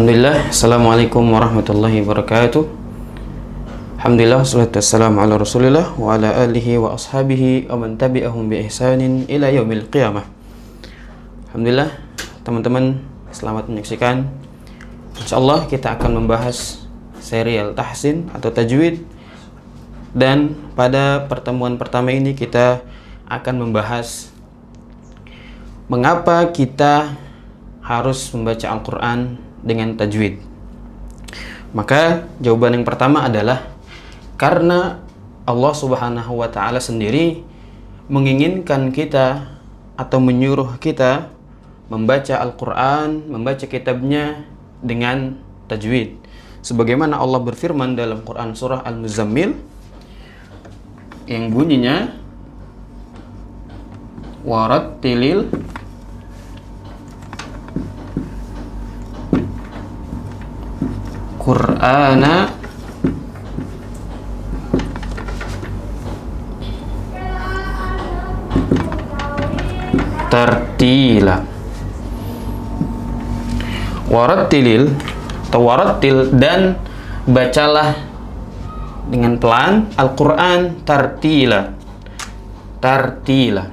Alhamdulillah, Assalamualaikum warahmatullahi wabarakatuh. Alhamdulillah, salatu wassalamu ala rasulillah wa ala alihi wa ashabihi wa man tabi'ahum bi ihsanin ila yaumil qiyamah. Alhamdulillah, teman-teman selamat menyaksikan. InsyaAllah kita akan membahas serial tahsin atau tajwid. Dan pada pertemuan pertama ini kita akan membahas mengapa kita harus membaca Al-Quran dengan tajwid. Maka jawaban yang pertama adalah karena Allah Subhanahu wa Ta'ala sendiri menginginkan kita atau menyuruh kita membaca Al-Quran, membaca kitabnya dengan tajwid. Sebagaimana Allah berfirman dalam Quran surah Al-Muzammil yang bunyinya warattilil Qur'ana tartila. Warattilil atau warattil, dan bacalah dengan pelan Al-Quran tartila. Tartila.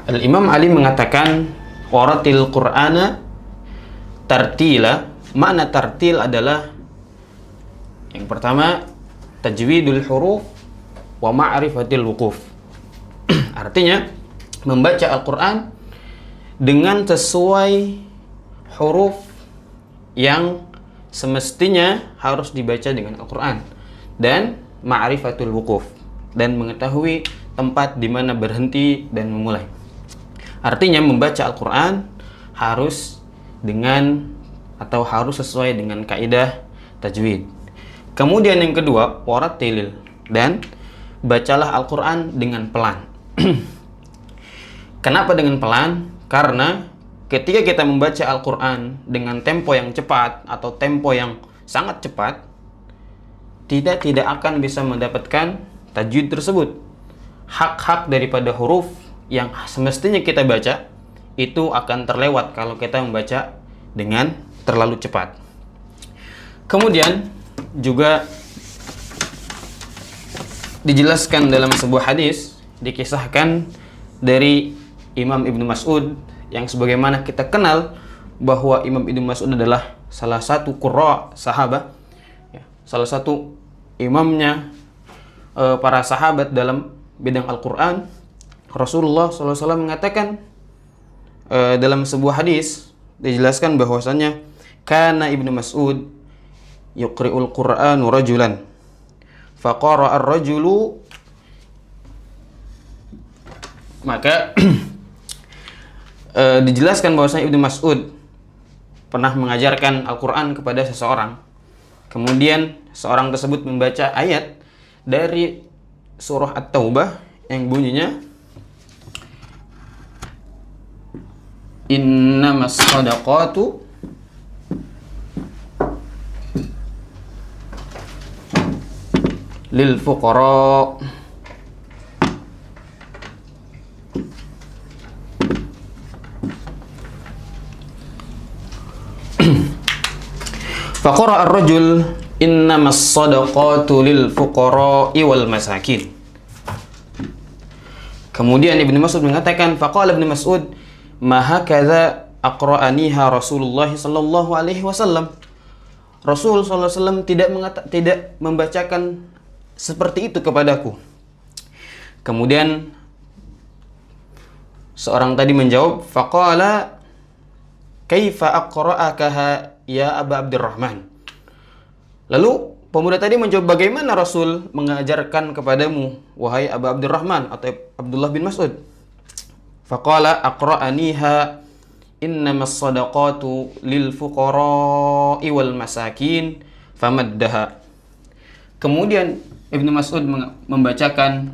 Al-Imam Ali mengatakan warattil Qur'ana tartila. Makna tartil adalah yang pertama tajwidul huruf wa ma'rifatil wuquf. Artinya membaca Al-Quran dengan sesuai huruf yang semestinya harus dibaca dengan Al-Quran, dan ma'rifatul wuquf, dan mengetahui tempat di mana berhenti dan memulai. Artinya membaca Al-Quran harus harus sesuai dengan kaidah tajwid. Kemudian yang kedua, warattilil, dan bacalah Al-Quran dengan pelan. Kenapa dengan pelan? Karena ketika kita membaca Al-Quran dengan tempo yang cepat atau tempo yang sangat cepat, tidak akan bisa mendapatkan tajwid tersebut. Hak-hak daripada huruf yang semestinya kita baca itu akan terlewat kalau kita membaca dengan terlalu cepat. Kemudian juga dijelaskan dalam sebuah hadis, dikisahkan dari Imam Ibnu Mas'ud, yang sebagaimana kita kenal bahwa Imam Ibnu Mas'ud adalah salah satu qurra sahabat, salah satu imamnya para sahabat dalam bidang Al-Quran. Rasulullah SAW mengatakan dalam sebuah hadis, dijelaskan bahwasanya kana Ibnu Mas'ud yuqri'ul Qur'anu rajulan faqara ar-rajulu, maka dijelaskan bahwasanya Ibnu Mas'ud pernah mengajarkan Al-Quran kepada seseorang. Kemudian seorang tersebut membaca ayat dari surah At-Taubah yang bunyinya innamas shadaqatu lil fuqara faqara ar-rajul innamas shadaqatu lil fuqara wal masakin. Kemudian Ibnu Mas'ud mengatakan faqala Ibnu Mas'ud ma hakadha aqra'aniha Rasulullah sallallahu alaihi wasallam. Rasul sallallahu alaihi wasallam tidak membacakan seperti itu kepadaku. Kemudian seorang tadi menjawab faqala kaifa aqra'akaha ya Aba Abdurrahman. Lalu pemuda tadi menjawab, bagaimana Rasul mengajarkan kepadamu wahai Aba Abdurrahman atau Abdullah bin Mas'ud? Faqala aqra'aniha innamas shadaqatu lil fuqara'i wal masakin famaddaha. Kemudian Ibnu Mas'ud membacakan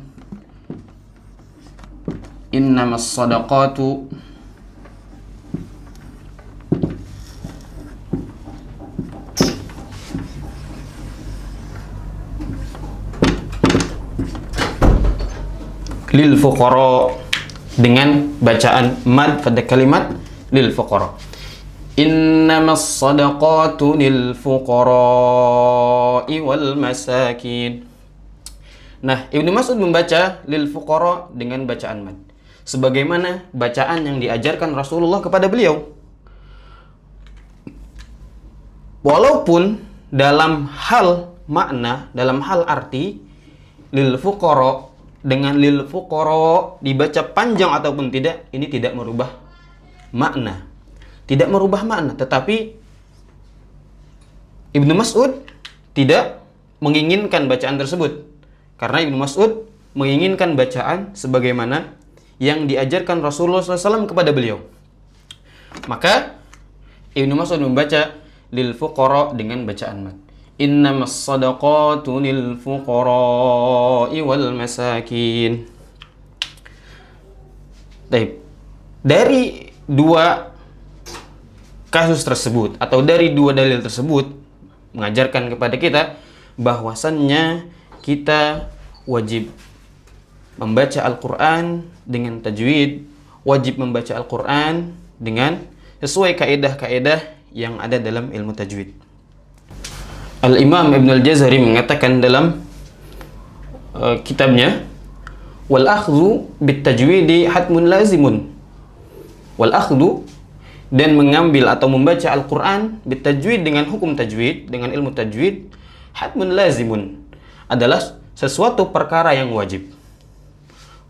innamas shadaqatu lil fuqara dengan bacaan mad pada kalimat lil fuqara. Innamas sadaqatu lil fuqara'i wal masakin. Nah, Ibnu Mas'ud membaca lil fuqara dengan bacaan mad, sebagaimana bacaan yang diajarkan Rasulullah kepada beliau. Walaupun dalam hal makna, dalam hal arti, lil fuqara dengan lil fuqara dibaca panjang ataupun tidak, ini tidak merubah makna. Tidak merubah makna, tetapi Ibnu Mas'ud tidak menginginkan bacaan tersebut. Karena Ibnu Mas'ud menginginkan bacaan sebagaimana yang diajarkan Rasulullah SAW kepada beliau. Maka Ibnu Mas'ud membaca lil fuqara dengan bacaan mad. Innamas sadaqatu lil fuqara'i wal masakin. Baik. Dari dua kasus tersebut atau dari dua dalil tersebut mengajarkan kepada kita bahwasannya kita wajib membaca Al-Quran dengan tajwid, wajib membaca Al-Quran dengan sesuai kaidah-kaidah yang ada dalam ilmu tajwid. Al-Imam Ibn Al-Jazari mengatakan dalam kitabnya, wal akhdhu bit tajwidi hatmun lazimun. Wal akhdhu, dan mengambil atau membaca Al-Quran bitajwid dengan hukum tajwid, dengan ilmu tajwid, hatmun lazimun, adalah sesuatu perkara yang wajib.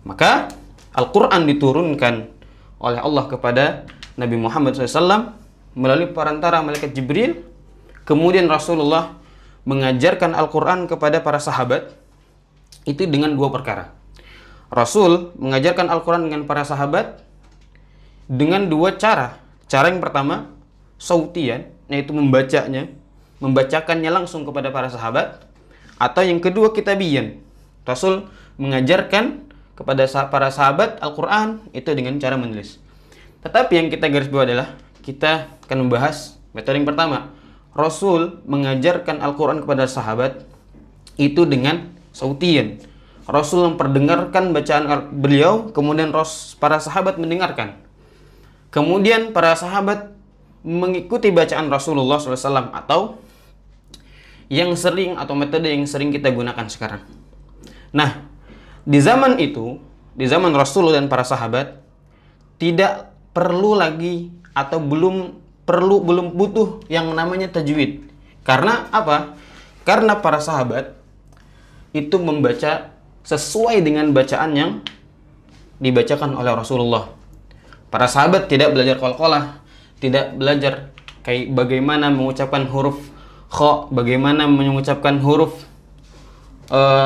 Maka Al-Quran diturunkan oleh Allah kepada Nabi Muhammad SAW melalui perantara malaikat Jibril. Kemudian Rasulullah mengajarkan Al-Quran kepada para sahabat itu dengan dua perkara. Rasul mengajarkan Al-Quran dengan para sahabat dengan dua cara. Cara yang pertama, sautian, yaitu membacakannya langsung kepada para sahabat. Atau yang kedua, kitabiyan. Rasul mengajarkan kepada para sahabat Al-Quran itu dengan cara menulis. Tetapi yang kita garis bawah adalah, kita akan membahas metode yang pertama. Rasul mengajarkan Al-Quran kepada sahabat itu dengan sautian. Rasul memperdengarkan bacaan beliau, kemudian para sahabat mendengarkan. Kemudian para sahabat mengikuti bacaan Rasulullah SAW, atau yang sering atau metode yang sering kita gunakan sekarang. Nah, di zaman itu, di zaman Rasulullah dan para sahabat, tidak perlu lagi atau belum butuh yang namanya tajwid. Karena apa? Karena para sahabat itu membaca sesuai dengan bacaan yang dibacakan oleh Rasulullah. Para sahabat tidak belajar qalqalah, tidak belajar kayak bagaimana mengucapkan huruf kha, bagaimana mengucapkan huruf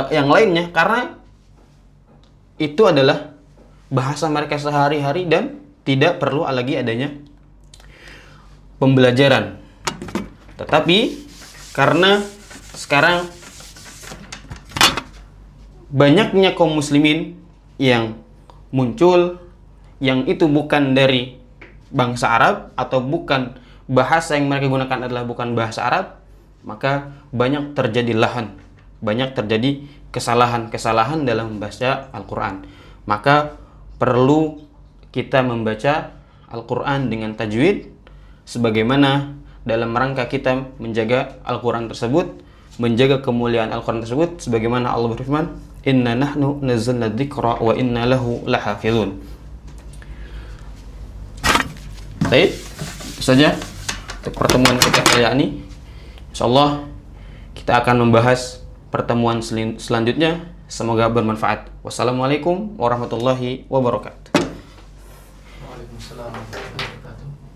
yang lainnya, karena itu adalah bahasa mereka sehari-hari dan tidak perlu lagi adanya pembelajaran. Tetapi karena sekarang banyaknya kaum muslimin yang muncul, yang itu bukan dari bangsa Arab atau bukan bahasa yang mereka gunakan adalah bukan bahasa Arab, maka banyak terjadi banyak terjadi kesalahan-kesalahan dalam membaca Al-Quran. Maka perlu kita membaca Al-Quran dengan tajwid, sebagaimana dalam rangka kita menjaga Al-Quran tersebut, menjaga kemuliaan Al-Quran tersebut, sebagaimana Allah berfirman, inna nahnu nazzalna dzikra wa inna lahu lahafizun. Baik, itu saja untuk pertemuan kita kali ini. Insyaallah kita akan membahas pertemuan selanjutnya. Semoga bermanfaat. Wassalamualaikum warahmatullahi wabarakatuh. Waalaikumsalam warahmatullahi wabarakatuh.